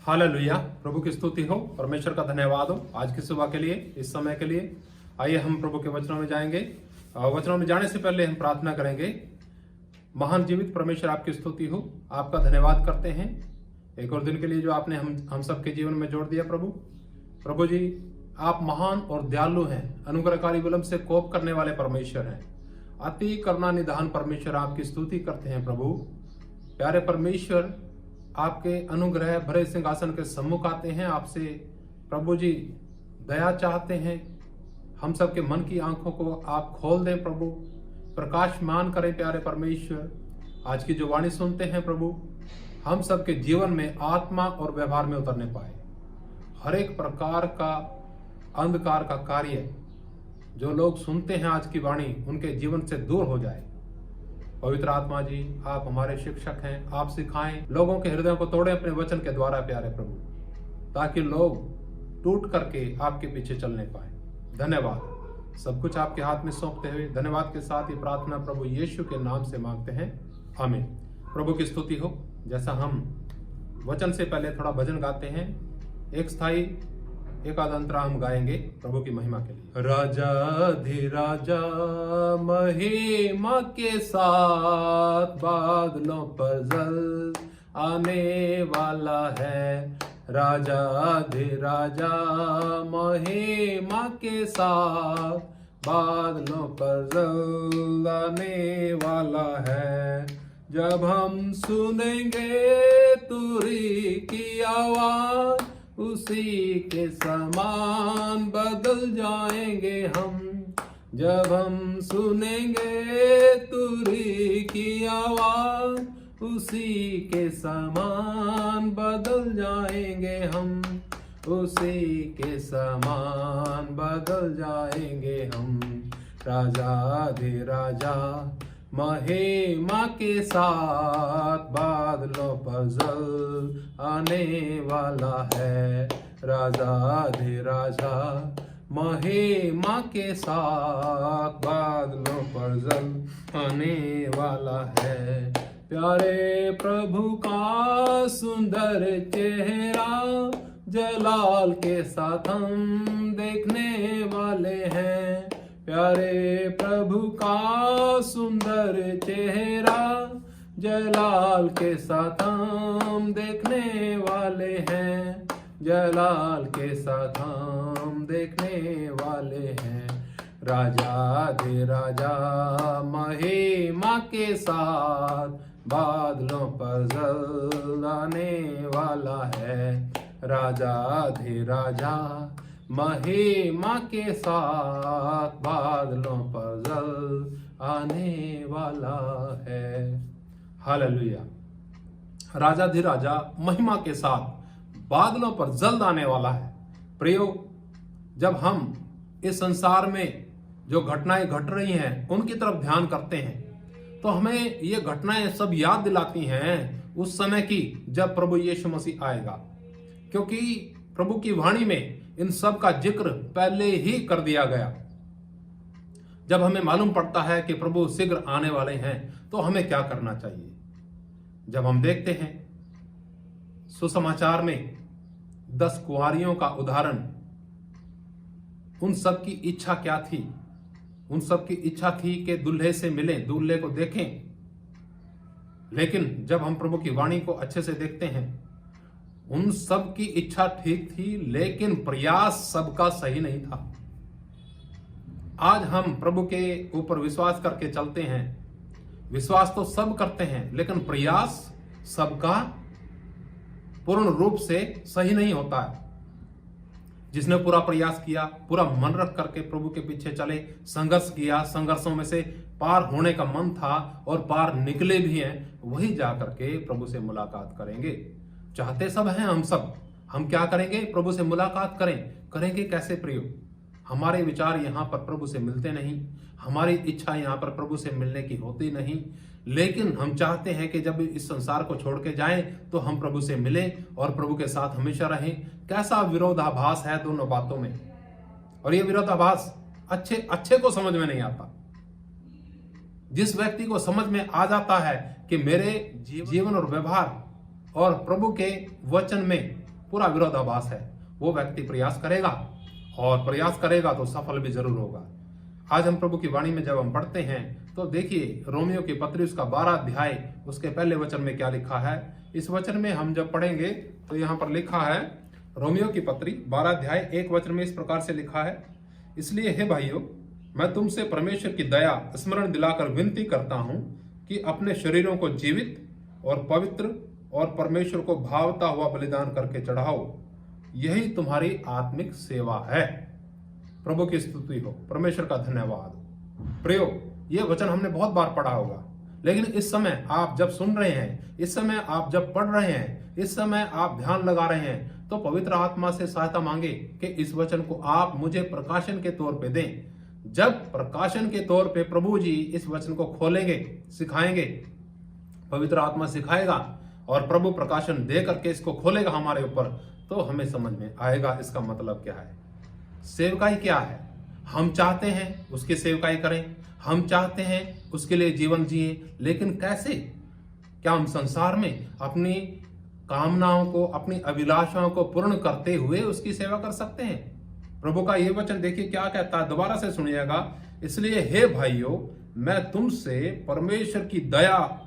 Hallelujah. प्रभु की स्तुति हो, परमेश्वर का धन्यवाद हो आज की सुबह के लिए, इस समय के लिए। आइए हम प्रभु के वचनों में जाएंगे। वचनों में जाने से पहले हम प्रार्थना करेंगे। महान जीवित परमेश्वर आपकी स्तुति हो, आपका धन्यवाद करते हैं एक और दिन के लिए जो आपने हम सबके जीवन में जोड़ दिया। प्रभु जी, आप महान और दयालु हैं, अनुग्रहकारी विलंब से कोप करने वाले परमेश्वर हैं, अति करुणा निधान परमेश्वर, आपकी स्तुति करते हैं। प्रभु प्यारे परमेश्वर, आपके अनुग्रह भरे सिंहासन के सम्मुख आते हैं, आपसे प्रभु जी दया चाहते हैं। हम सबके मन की आंखों को आप खोल दें प्रभु, प्रकाशमान करें प्यारे परमेश्वर। आज की जो वाणी सुनते हैं प्रभु, हम सबके जीवन में आत्मा और व्यवहार में उतरने पाए। हर एक प्रकार का अंधकार का कार्य जो लोग सुनते हैं आज की वाणी, उनके जीवन से दूर हो जाए। पवित्र आत्मा जी, आप हमारे शिक्षक हैं, आप सिखाएं, लोगों के हृदयों को तोड़ें अपने वचन के द्वारा प्यारे प्रभु, ताकि लोग टूट करके आपके पीछे चलने पाए। धन्यवाद। सब कुछ आपके हाथ में सौंपते हुए धन्यवाद के साथ ही प्रार्थना प्रभु यीशु के नाम से मांगते हैं, आमीन। प्रभु की स्तुति हो। जैसा हम वचन से पहले थोड़ा भजन गाते हैं, एक स्थाई एकाद अंतरा हम गाएंगे प्रभु की महिमा के लिए। राजा महिमा के साथ बादलों पर जल आने वाला है। राजा महिमा के साथ बादलों पर जल आने वाला है। जब हम सुनेंगे तुरी की आवाज, उसी के समान बदल जाएंगे हम। जब हम सुनेंगे तुरी की आवाज, उसी के समान बदल जाएंगे हम। उसी के समान बदल जाएंगे हम। राजा महिमा के साथ बादलों पर जल आने वाला है। राजा महिमा के साथ बादलों पर जल आने वाला है। प्यारे प्रभु का सुंदर चेहरा, जलाल के साथ हम देखने वाले हैं। प्यारे प्रभु का सुंदर चेहरा, जलाल के साथ हम देखने वाले हैं। जलाल के साथ हम देखने वाले हैं। राजा महिमा के साथ बादलों पर जल आने वाला है। राजा महिमा के साथ बादलों पर जल आने वाला है। हालेलुया। राजा महिमा के साथ बादलों पर जल्द आने वाला है। प्रियो, जब हम इस संसार में जो घटनाएं घट रही हैं उनकी तरफ ध्यान करते हैं, तो हमें ये घटनाएं सब याद दिलाती हैं उस समय की जब प्रभु यीशु मसीह आएगा, क्योंकि प्रभु की वाणी में इन सब का जिक्र पहले ही कर दिया गया। जब हमें मालूम पड़ता है कि प्रभु शीघ्र आने वाले हैं, तो हमें क्या करना चाहिए? जब हम देखते हैं सुसमाचार में 10 कुंवारियों का उदाहरण, उन सब की इच्छा क्या थी? उन सब की इच्छा थी कि दूल्हे से मिलें, दूल्हे को देखें। लेकिन जब हम प्रभु की वाणी को अच्छे से देखते हैं, उन सब की इच्छा ठीक थी, लेकिन प्रयास सबका सही नहीं था। आज हम प्रभु के ऊपर विश्वास करके चलते हैं, विश्वास तो सब करते हैं, लेकिन प्रयास सबका पूर्ण रूप से सही नहीं होता है। जिसने पूरा प्रयास किया, पूरा मन रख करके प्रभु के पीछे चले, संघर्ष किया, संघर्षों में से पार होने का मन था और पार निकले भी हैं, वही जा करके प्रभु से मुलाकात करेंगे। चाहते सब हैं हम सब, हम क्या करेंगे? प्रभु से मुलाकात करेंगे कैसे प्रियो? हमारे विचार यहाँ पर प्रभु से मिलते नहीं, हमारी इच्छा यहाँ पर प्रभु से मिलने की होती नहीं, लेकिन हम चाहते हैं कि जब इस संसार को छोड़ के जाएं तो हम प्रभु से मिलें और प्रभु के साथ हमेशा रहें। कैसा विरोधाभास है दोनों बातों में, और ये विरोधाभास अच्छे को समझ में नहीं आता। जिस व्यक्ति को समझ में आ जाता है कि मेरे जीवन और व्यवहार और प्रभु के वचन में पूरा विरोधाभास है। वो व्यक्ति प्रयास करेगा और प्रयास करेगा तो सफल भी जरूर होगा। आज हम प्रभु की वाणी में जब हम पढ़ते हैं तो देखिए रोमियो की पत्री उसका 12 अध्याय उसके पहले वचन में क्या लिखा है। इस वचन में हम जब पढ़ेंगे तो यहाँ पर लिखा है, रोमियो की पत्री 12 अध्याय 1 वचन में इस प्रकार से लिखा है, इसलिए हे भाइयों मैं तुमसे परमेश्वर की दया स्मरण दिलाकर विनती करता हूं कि अपने शरीरों को जीवित और पवित्र और परमेश्वर को भावता हुआ बलिदान करके चढ़ाओ, यही तुम्हारी आत्मिक सेवा है। प्रभु की स्तुति हो, परमेश्वर का धन्यवाद। प्रियो, ये वचन हमने बहुत बार पढ़ा होगा, लेकिन इस समय आप जब सुन रहे हैं, इस समय आप जब पढ़ रहे हैं, इस समय आप ध्यान लगा रहे हैं, तो पवित्र आत्मा से सहायता मांगे कि इस वचन को आप मुझे प्रकाशन के तौर पे दें। जब प्रकाशन के तौर पे प्रभु जी इस वचन को खोलेंगे, सिखाएंगे, पवित्र आत्मा सिखाएगा और प्रभु प्रकाशन दे करके इसको खोलेगा हमारे ऊपर, तो हमें समझ में आएगा इसका मतलब क्या है, सेवकाई क्या है। हम चाहते हैं उसकी सेवकाई करें, हम चाहते हैं उसके लिए जीवन जिए, लेकिन कैसे? क्या हम संसार में अपनी कामनाओं को, अपनी अभिलाषाओं को पूर्ण करते हुए उसकी सेवा कर सकते हैं? प्रभु का यह वचन देखिए क्या कहता है, दोबारा से सुनिएगा, इसलिए हे भाइयों मैं तुमसे परमेश्वर की दया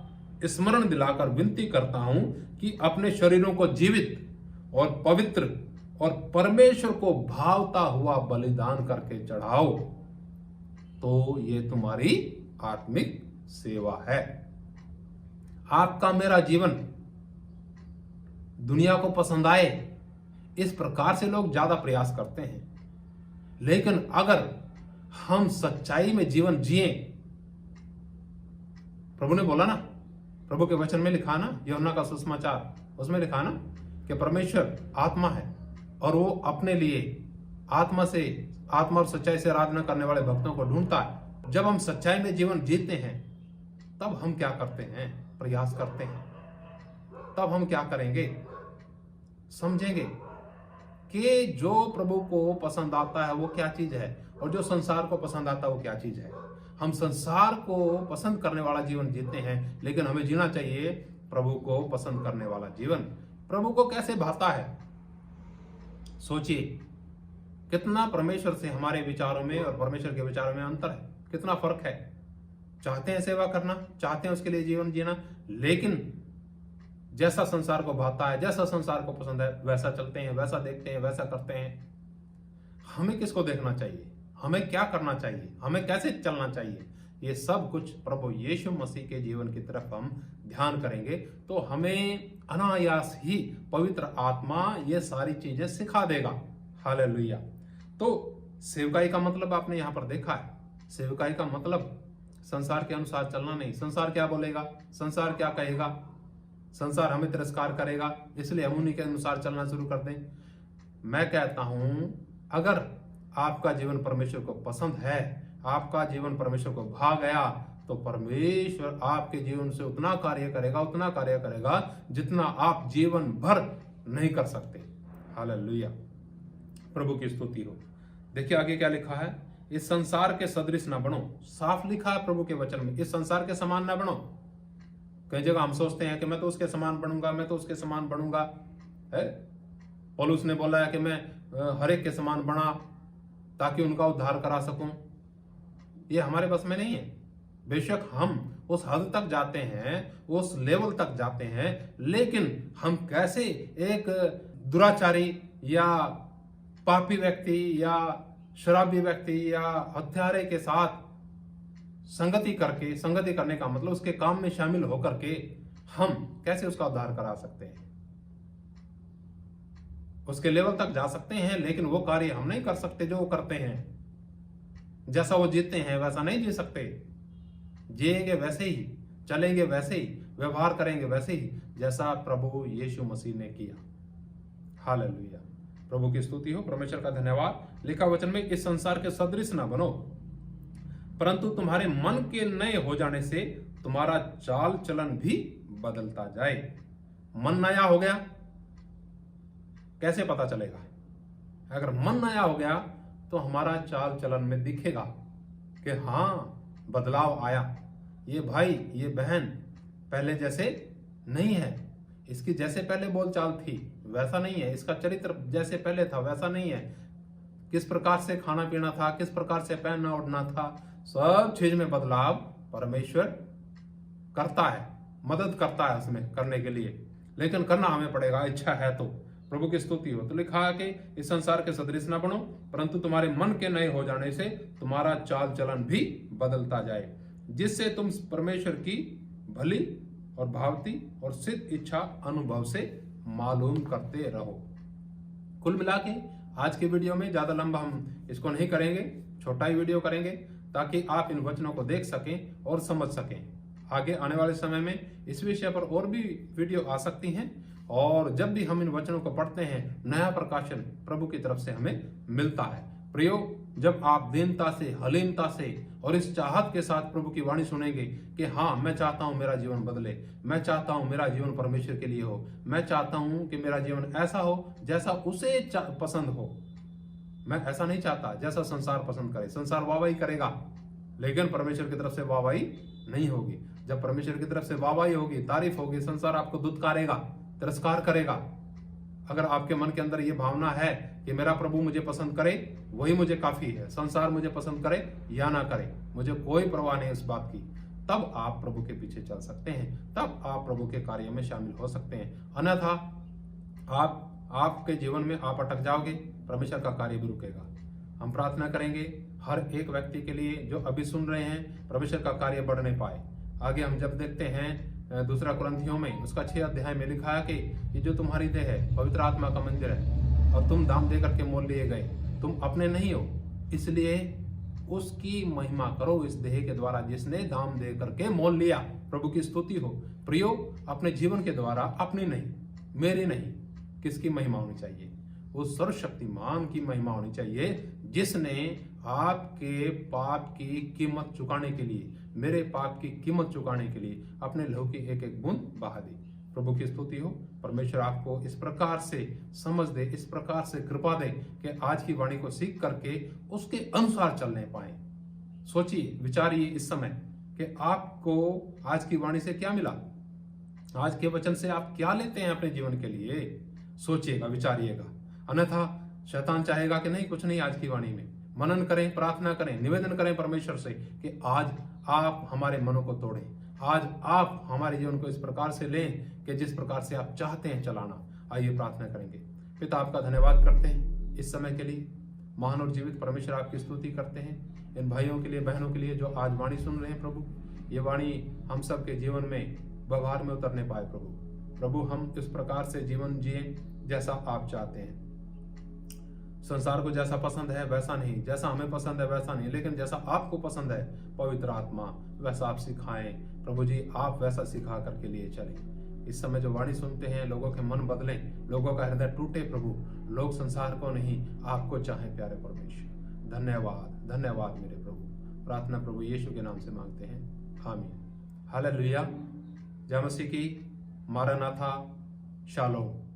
स्मरण दिलाकर विनती करता हूं कि अपने शरीरों को जीवित और पवित्र और परमेश्वर को भावता हुआ बलिदान करके चढ़ाओ, तो ये तुम्हारी आत्मिक सेवा है। आपका मेरा जीवन दुनिया को पसंद आए, इस प्रकार से लोग ज्यादा प्रयास करते हैं, लेकिन अगर हम सच्चाई में जीवन जिए, प्रभु ने बोला ना, प्रभु के वचन में लिखा ना, यूहन्ना का सुसमाचार, उसमें लिखा ना कि परमेश्वर आत्मा है और वो अपने लिए आत्मा और सच्चाई से आराधना करने वाले भक्तों को ढूंढता है। जब हम सच्चाई में जीवन जीते हैं तब हम क्या करते हैं? प्रयास करते हैं। तब हम क्या करेंगे? समझेंगे कि जो प्रभु को पसंद आता है वो क्या चीज है और जो संसार को पसंद आता है वो क्या चीज है। हम संसार को पसंद करने वाला जीवन जीते हैं, लेकिन हमें जीना चाहिए प्रभु को पसंद करने वाला जीवन। प्रभु को कैसे भाता है? सोचिए कितना परमेश्वर से हमारे विचारों में और परमेश्वर के विचारों में अंतर है, कितना फर्क है। चाहते हैं सेवा करना, चाहते हैं उसके लिए जीवन जीना, लेकिन जैसा संसार को भाता है, जैसा संसार को पसंद है, वैसा चलते हैं, वैसा देखते हैं, वैसा करते हैं। हमें किसको देखना चाहिए? हमें क्या करना चाहिए? हमें कैसे चलना चाहिए? ये सब कुछ प्रभु यीशु मसीह के जीवन की तरफ हम ध्यान करेंगे तो हमें अनायास ही पवित्र आत्मा ये सारी चीजें सिखा देगा। हालेलुया। तो सेवकाई का मतलब आपने यहां पर देखा है। सेवकाई का मतलब संसार के अनुसार चलना नहीं। संसार क्या बोलेगा, संसार क्या कहेगा, संसार हमें तिरस्कार करेगा, इसलिए हम उन्हीं के अनुसार चलना शुरू कर दें। मैं कहता हूं अगर आपका जीवन परमेश्वर को पसंद है, आपका जीवन परमेश्वर को भा गया, तो परमेश्वर आपके जीवन से उतना कार्य करेगा जितना आप जीवन भर नहीं कर सकते। हालेलुया, प्रभु की स्तुति हो। देखिए आगे क्या लिखा है, इस संसार के सदृश न बनो। साफ लिखा है प्रभु के वचन में, इस संसार के समान न बनो। कई जगह हम सोचते हैं कि मैं तो उसके समान बनूंगा, मैं तो उसके समान बनूंगा। पौलुस ने बोला है कि मैं हर एक के समान बना ताकि उनका उद्धार करा सकूं। ये हमारे बस में नहीं है। बेशक हम उस हद तक जाते हैं, उस लेवल तक जाते हैं, लेकिन हम कैसे एक दुराचारी या पापी व्यक्ति या शराबी व्यक्ति या हत्यारे के साथ संगति करने का मतलब उसके काम में शामिल होकर के हम कैसे उसका उद्धार करा सकते हैं? उसके लेवल तक जा सकते हैं, लेकिन वो कार्य हम नहीं कर सकते जो वो करते हैं। जैसा वो जीते हैं वैसा नहीं जी सकते। जिएंगे वैसे ही, चलेंगे वैसे ही, व्यवहार करेंगे वैसे ही जैसा प्रभु यीशु मसीह ने किया। हालेलुया, प्रभु की स्तुति हो, परमेश्वर का धन्यवाद। लिखा वचन में, इस संसार के सदृश न बनो, परंतु तुम्हारे मन के नए हो जाने से तुम्हारा चाल चलन भी बदलता जाए। मन नया हो गया, कैसे पता चलेगा? अगर मन नया हो गया तो हमारा चाल चलन में दिखेगा कि हाँ बदलाव आया। ये भाई, ये बहन पहले जैसे नहीं है, इसकी जैसे पहले बोलचाल थी वैसा नहीं है, इसका चरित्र जैसे पहले था वैसा नहीं है। किस प्रकार से खाना पीना था, किस प्रकार से पहनना ओढ़ना था, सब चीज में बदलाव परमेश्वर करता है, मदद करता है उसमें करने के लिए, लेकिन करना हमें पड़ेगा, इच्छा है तो। प्रभु की स्तुति हो। तो लिखा है कि इस संसार के सदृश न बनो, परंतु तुम्हारे मन के नए हो जाने से तुम्हारा चाल चलन भी बदलता जाए, जिससे तुम परमेश्वर की भली और भावती और सिद्ध इच्छा अनुभव से मालूम करते रहो। कुल मिला के आज के वीडियो में ज्यादा लंबा हम इसको नहीं करेंगे, छोटा ही वीडियो करेंगे, ताकि आप इन वचनों को देख सकें और समझ सकें। आगे आने वाले समय में इस विषय पर और भी वीडियो आ सकती हैं, और जब भी हम इन वचनों को पढ़ते हैं नया प्रकाशन प्रभु की तरफ से हमें मिलता है। प्रियो, जब आप दीनता से, हलीनता से और इस चाहत के साथ प्रभु की वाणी सुनेंगे कि हाँ, मैं चाहता हूं मेरा जीवन बदले, मैं चाहता हूं मेरा जीवन परमेश्वर के लिए हो, मैं चाहता हूं कि मेरा जीवन ऐसा हो जैसा उसे पसंद हो, मैं ऐसा नहीं चाहता जैसा संसार पसंद करे। संसार वाहवाही करेगा, लेकिन परमेश्वर की तरफ से वाहवाही नहीं होगी। जब परमेश्वर की तरफ से वाहवाही होगी, तारीफ होगी, संसार आपको दुत्कारेगा, तिरस्कार करेगा। अगर आपके मन के अंदर ये भावना है कि मेरा प्रभु मुझे पसंद करे, वही मुझे काफी है, संसार मुझे पसंद करे या ना करे, मुझे कोई परवाह नहीं इस बात की, तब आप प्रभु के पीछे चल सकते हैं, तब आप प्रभु के कार्य में शामिल हो सकते हैं। अन्यथा आपके जीवन में आप अटक जाओगे, परमेश्वर का कार्य भी रुकेगा। हम प्रार्थना करेंगे हर एक व्यक्ति के लिए जो अभी सुन रहे हैं, परमेश्वर का कार्य बढ़ नहीं पाए। आगे हम जब देखते हैं दूसरा कुरिन्थियों में उसका 6 अध्याय में लिखा है कि ये जो तुम्हारी देह है पवित्र आत्मा का मंदिर है, और तुम दाम दे करके मोल लिए गए, तुम अपने नहीं हो, इसलिए उसकी महिमा करो इस देह के द्वारा जिसने दाम दे करके मोल लिया। प्रभु की स्तुति हो। प्रियो, अपने जीवन के द्वारा अपनी नहीं, मेरी नहीं, किसकी महिमा होनी चाहिए? उस सर्वशक्तिमान की महिमा होनी चाहिए, जिसने आपके पाप की कीमत चुकाने के लिए, मेरे पाप की कीमत चुकाने के लिए अपने लहू की एक एक बूंद बहा दी। प्रभु की स्तुति हो। परमेश्वर आपको इस प्रकार से समझ दे, इस प्रकार से कृपा दे कि आज की वाणी को सीख करके उसके अनुसार चलने पाए। सोचिए, विचारिए इस समय कि आपको आज की वाणी से क्या मिला, आज के वचन से आप क्या लेते हैं अपने जीवन के लिए। सोचिएगा, विचारिएगा। अन्यथा शैतान चाहेगा कि नहीं, कुछ नहीं, आज की वाणी में मनन करें, प्रार्थना करें, निवेदन करें परमेश्वर से कि आज आप हमारे मनों को तोड़ें, आज आप हमारे जीवन को इस प्रकार से लें कि जिस प्रकार से आप चाहते हैं चलाना। आइए प्रार्थना करेंगे। पिता, आपका धन्यवाद करते हैं इस समय के लिए। महान और जीवित परमेश्वर, आपकी स्तुति करते हैं इन भाइयों के लिए, बहनों के लिए जो आज वाणी सुन रहे हैं। प्रभु, ये वाणी हम सब के जीवन में व्यवहार में उतरने पाए। प्रभु, हम इस प्रकार से जीवन जिए जैसा आप चाहते हैं। संसार को जैसा पसंद है वैसा नहीं, जैसा हमें पसंद है वैसा नहीं, लेकिन जैसा आपको पसंद है पवित्र आत्मा, वैसा आप सिखाएं। प्रभु जी, आप वैसा सिखा करके लिए चलें। इस समय जो वाणी सुनते हैं, लोगों के मन बदलें, लोगों का हृदय टूटे। प्रभु, लोग संसार को नहीं, आपको चाहें। प्यारे परमेश्वर, धन्यवाद, धन्यवाद मेरे प्रभु। प्रार्थना प्रभु यीशु के नाम से मांगते हैं, आमीन। हालेलुया। जय मसीह की। मारानाथा। शालोम।